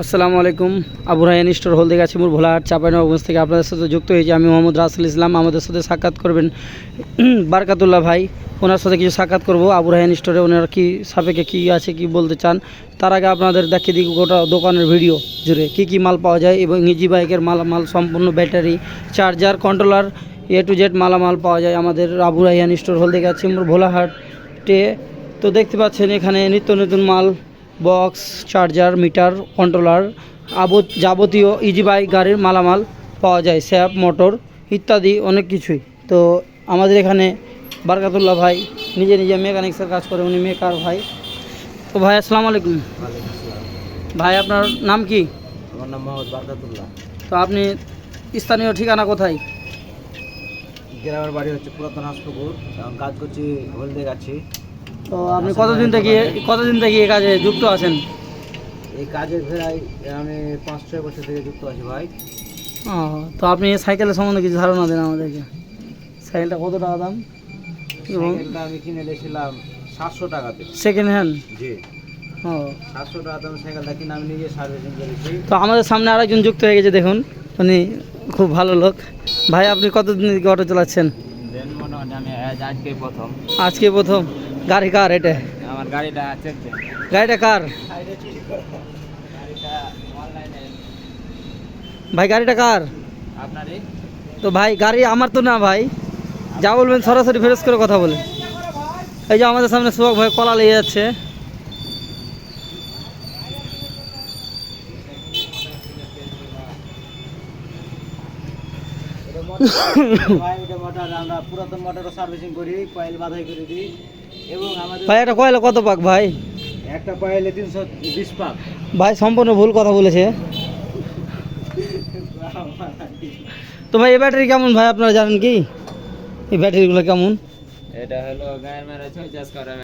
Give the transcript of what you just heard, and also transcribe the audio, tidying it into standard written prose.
আসসালামু আলাইকুম। আবু রায়হান স্টোর হলদিগাছি মোড় ভোলাহাট চাঁপাইনবাবগঞ্জ থেকে আপনাদের সাথে যুক্ত হয়েছি আমি মোহাম্মদ রাসেল ইসলাম। আমাদের সাথে সাক্ষাৎ করবেন বারকাতুল্লাহ ভাই, ওনার সাথে কিছু সাক্ষাৎ করব। আবু রায়হান স্টোরে ওনার কী সাপেক্ষে কী আছে কি বলতে চান, তার আগে আপনাদের দেখিয়ে দিই গোটা দোকানের ভিডিও জুড়ে কী মাল পাওয়া যায় এবং ইজি বাইকের মালামাল সম্পূর্ণ battery, charger, controller, A to Z মালামাল পাওয়া যায় আমাদের আবু রায়হান স্টোর হলদিগাছি মোড় ভোলাহাটে। তো দেখতে পাচ্ছেন এখানে নিত্য নতুন মাল, বক্স, চার্জার, মিটার, কন্ট্রোলার, যাবতীয় ইজি বাইক গাড়ির মালামাল পাওয়া যায়, স্যাপ, মোটর ইত্যাদি অনেক কিছুই। তো আমাদের এখানে বারকাতুল্লাহ ভাই নিজে মেকানিক্সের কাজ করে, উনি মেকার ভাই। তো ভাই আসসালামু আলাইকুম। ভাই আপনার নাম কি? আমার নাম মোহাম্মদ বারকাতুল্লাহ। তো আপনি স্থানীয় ঠিকানা কোথায়? গ্রামের বাড়ি হচ্ছে পুরাতন হাসপুকুর, এখন কাজ করছি হলদিগাছি। তো আপনি কতদিন থেকে এই কাজে যুক্ত আছেন? এই কাজে প্রায় আমি 5-6 বছর থেকে যুক্ত আছি ভাই। ও, তো আপনি সাইকেলের সম্বন্ধে কিছু ধারণা দেন আমাদেরকে। সাইকেলটা কত টাকা দাম? এবং সাইকেলটা আমি কিনে নিয়েছিলাম 700 টাকাতে। Second hand? জি, ও, 700 টাকা দাম সাইকেলটা কিনে আমি নিজে সার্ভিসিং করেছি। তো আমাদের সামনে আরেকজন যুক্ত হয়ে গেছে, দেখুন উনি খুব ভালো লোক। ভাই আপনি কতদিন থেকে অটো চালাচ্ছেন? আমি আজকে প্রথম। আজকে প্রথম? গাড়ি কার এটা? আমার গাড়িটা চেক দেন। গাড়িটা কার ভাই? গাড়িটা কার? আপনারই। তো ভাই গাড়ি আমার তো না ভাই, যা বলবেন সরাসরি ফেরত করে কথা বলে। এই যে আমাদের সামনে সুভাগ ভাই কলা লেগে যাচ্ছে। ভাই এটা মোটর, আমরা পুরাতন মোটরও সার্ভিসিং করি, কয়েল বাধাই করে দিই। এবং আমাদের ভাই একটা কয়লা কত পাক ভাই? একটা কয়েলে 320 পাক। ভাই সম্পূর্ণ ভুল কথা বলেছে। তো ভাই এই ব্যাটারি কেমন ভাই, আপনারা জানেন কি এই ব্যাটারিগুলো কেমন? এটা হলো গায়ের মেরে 6 চাষ করা।